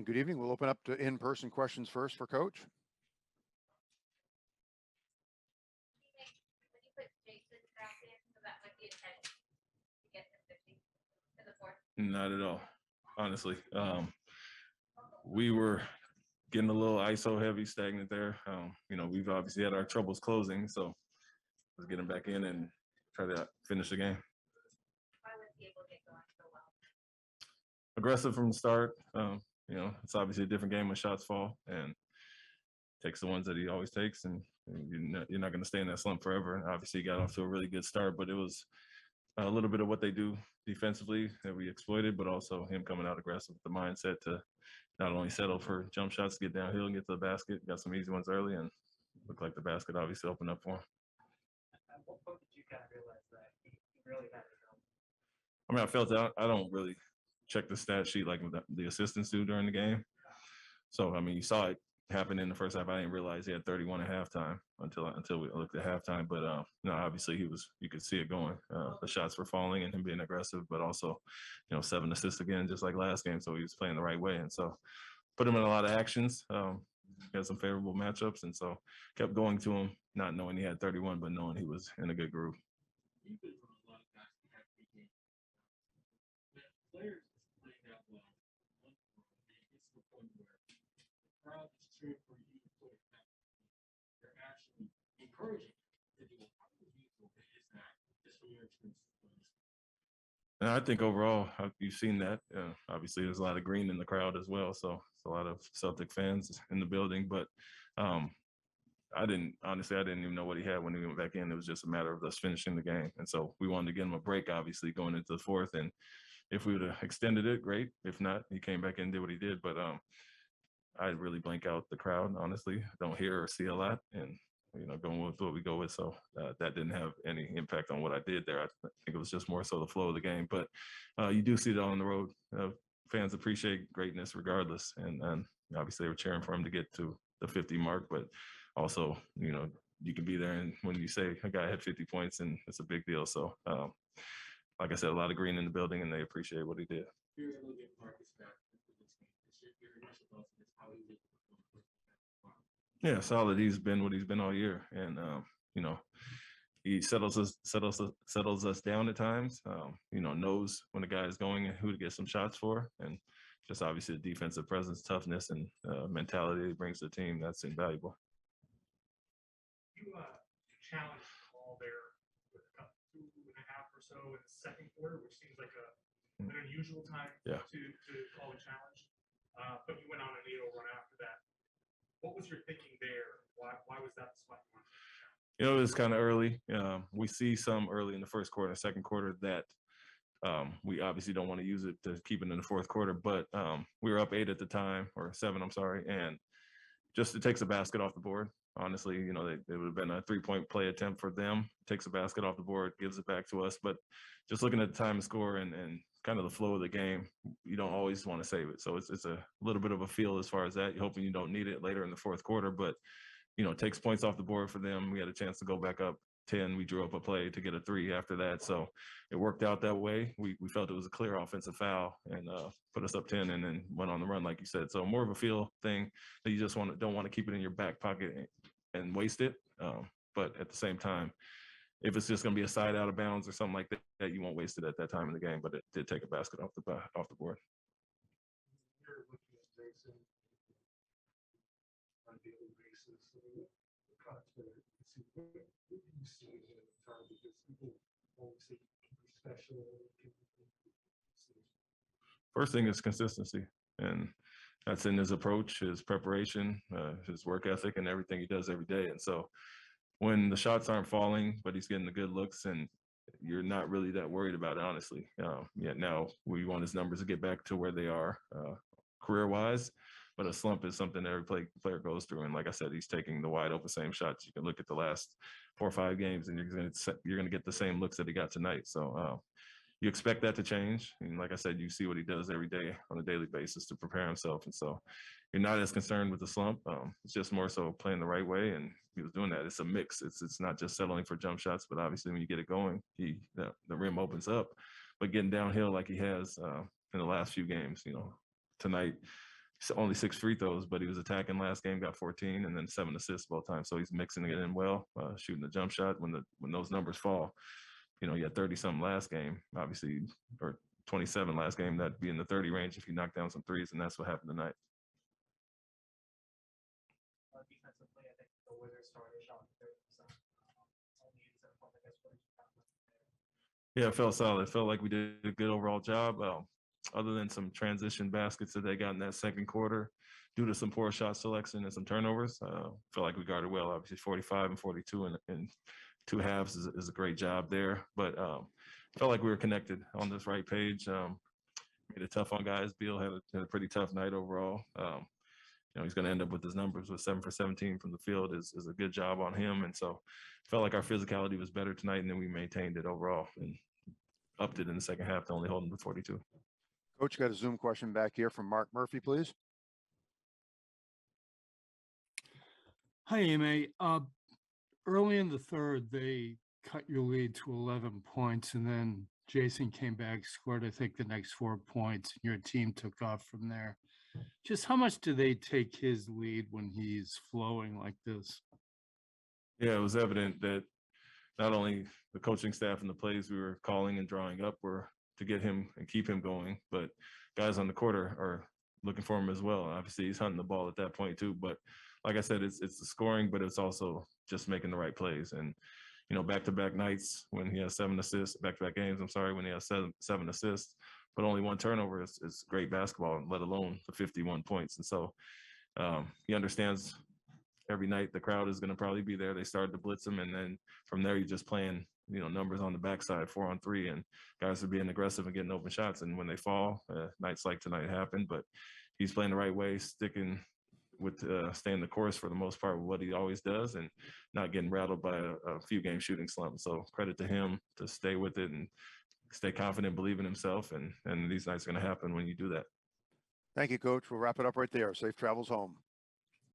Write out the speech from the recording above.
and good evening. We'll open up to in-person questions first for Coach. When you put Jayson back in, so that might be intent to get to 50 in the fourth? Not at all, honestly. We were getting a little ISO heavy, stagnant there. We've obviously had our troubles closing, so let's get him back in and try to finish the game. Why was he able to get going so well? Aggressive from the start. It's obviously a different game when shots fall, and takes the ones that he always takes, and you're not going to stay in that slump forever. And obviously, he got off to a really good start, but it was a little bit of what they do defensively that we exploited, but also him coming out aggressive with the mindset to not only settle for jump shots, get downhill and get to the basket. Got some easy ones early, and looked like the basket obviously opened up for him. At what point did you kind of realize that he really had to go? I mean, I felt that I don't really check the stat sheet like the assistants do during the game. So, I mean, you saw it happen in the first half. I didn't realize he had 31 at halftime until we looked at halftime. But obviously you could see it going. The shots were falling and him being aggressive, but also, 7 assists again, just like last game. So he was playing the right way. And so put him in a lot of actions. Had some favorable matchups. And so kept going to him, not knowing he had 31, but knowing he was in a good groove. You've been from a lot of guys who have big games. When players is playing that well, one it gets to the point where the crowd is cheering for you to play that. They're actually encouraging you to do it. How unusual is that, just from your experience? And I think overall, you've seen that. Obviously, there's a lot of green in the crowd as well, so it's a lot of Celtic fans in the building. But I didn't even know what he had when he went back in. It was just a matter of us finishing the game, and so we wanted to get him a break, obviously, going into the fourth. And if we would have extended it, great. If not, he came back in and did what he did. But I really blank out the crowd. Honestly, I don't hear or see a lot, and going with what we go with. So that didn't have any impact on what I did there. I think it was just more so the flow of the game. But you do see that on the road. Fans appreciate greatness regardless. And obviously they were cheering for him to get to the 50 mark. But also, you can be there. And when you say a guy had 50 points, and it's a big deal. So, like I said, a lot of green in the building, and they appreciate what he did. You're able to get Marcus back into this game. Your initial thoughts on how he did. Yeah, solid. He's been what he's been all year, and he settles us down at times. Knows when the guy is going and who to get some shots for, and just obviously the defensive presence, toughness, and mentality he brings to the team. That's invaluable. You challenged Paul there with about 2.5 or so in the second quarter, which seems like an unusual time to call a challenge. But you went on an 8-0 run after that. What was your thinking there? Why was that the spot you wanted to challenge? It was kind of early. We see some early in the first quarter, second quarter that we obviously don't want to use it to keep it in the fourth quarter. But we were up 8 at the time, or 7, I'm sorry, and just it takes a basket off the board. Honestly, it would have been a 3-point play attempt for them. Takes a basket off the board, gives it back to us. But just looking at the time and score and kind of the flow of the game, you don't always want to save it. So it's a little bit of a feel as far as that. You're hoping you don't need it later in the fourth quarter, but it takes points off the board for them. We had a chance to go back up 10. We drew up a play to get a 3 after that. So it worked out that way. We felt it was a clear offensive foul and put us up 10 and then went on the run, like you said. So more of a feel thing that you just don't want to keep it in your back pocket and waste it. But at the same time, if it's just going to be a side out of bounds or something like that, you won't waste it at that time in the game. But it did take a basket off the board. You're looking at Jayson on a daily basis. The cuts there. What do you see in the time? Because people always say can be special. First thing is consistency, and that's in his approach, his preparation, his work ethic, and everything he does every day. And so when the shots aren't falling, but he's getting the good looks, and you're not really that worried about it, honestly. Now we want his numbers to get back to where they are career-wise, but a slump is something every player goes through. And like I said, he's taking the wide open same shots. You can look at the last 4 or 5 games, and you're going to get the same looks that he got tonight. So you expect that to change. And like I said, you see what he does every day on a daily basis to prepare himself. And so you're not as concerned with the slump. It's just more so playing the right way. And he was doing that. It's a mix. It's not just settling for jump shots, but obviously when you get it going, the rim opens up. But getting downhill like he has in the last few games, tonight, only 6 free throws, but he was attacking last game, got 14, and then 7 assists both times. So he's mixing it in well, shooting the jump shot. When those numbers fall, you know, you had 30 something last game, obviously, or 27 last game. That'd be in the 30 range if you knock down some threes, and that's what happened tonight. Defensively, I think the Wizards started shot 30%. Only 87 points, I guess, what did you got there? Yeah, it felt solid. It felt like we did a good overall job. Other than some transition baskets that they got in that second quarter due to some poor shot selection and some turnovers, felt like we guarded well. Obviously, 45 and 42 in 2 halves is a great job there. But felt like we were connected on this right page. Made it tough on guys. Beal had a pretty tough night overall. You know, he's going to end up with his numbers with 7 for 17 from the field is a good job on him. And so felt like our physicality was better tonight, and then we maintained it overall and upped it in the second half to only hold them to 42. Coach, got a Zoom question back here from Mark Murphy, please. Hi, Ime. Early in the third, they cut your lead to 11 points, and then Jayson came back, scored, I think, the next 4 points, and your team took off from there. Just how much do they take his lead when he's flowing like this? Yeah, it was evident that not only the coaching staff and the plays we were calling and drawing up were to get him and keep him going, but guys on the court are looking for him as well. Obviously, he's hunting the ball at that point too. But like I said, it's the scoring, but it's also just making the right plays. And you know, back-to-back nights when he has 7 assists, back-to-back games, I'm sorry, when he has seven assists, but only 1 turnover is great basketball, let alone the 51 points. And so he understands every night the crowd is going to probably be there. They started to blitz him, and then from there you're just playing, you know, numbers on the backside, 4-on-3, and guys are being aggressive and getting open shots. And when they fall, nights like tonight happen, but he's playing the right way, sticking with staying the course for the most part with what he always does, and not getting rattled by a few game shooting slump. So credit to him to stay with it and stay confident, believe in himself, and these nights are going to happen when you do that. Thank you, Coach. We'll wrap it up right there. Safe travels home.